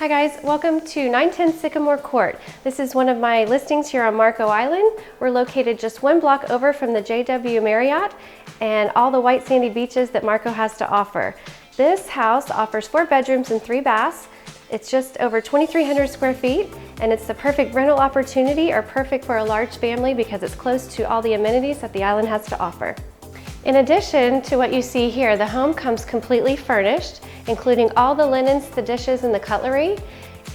Hi guys, welcome to 910 Sycamore Court. This is one of my listings here on Marco Island. We're located just one block over from the JW Marriott and all the white sandy beaches that Marco has to offer. This house offers 4 bedrooms and 3 baths. It's just over 2,300 square feet and it's the perfect rental opportunity or perfect for a large family because it's close to all the amenities that the island has to offer. In addition to what you see here, the home comes completely furnished, including all the linens, the dishes, and the cutlery.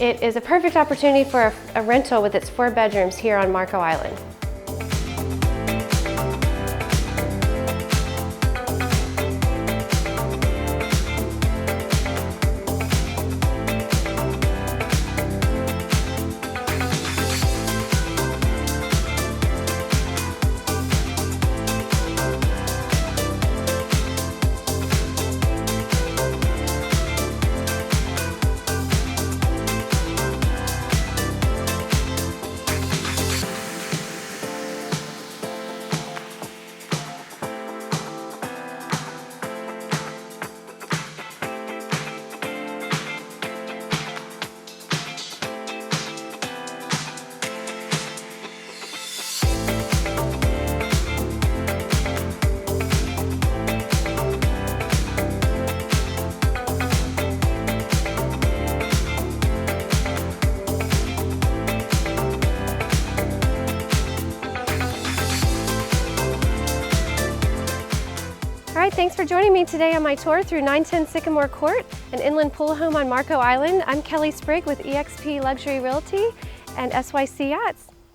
It is a perfect opportunity for a rental with its 4 bedrooms here on Marco Island. All right, thanks for joining me today on my tour through 910 Sycamore Court, an inland pool home on Marco Island. I'm Sprigg with eXp Luxury Realty and SYC Yachts.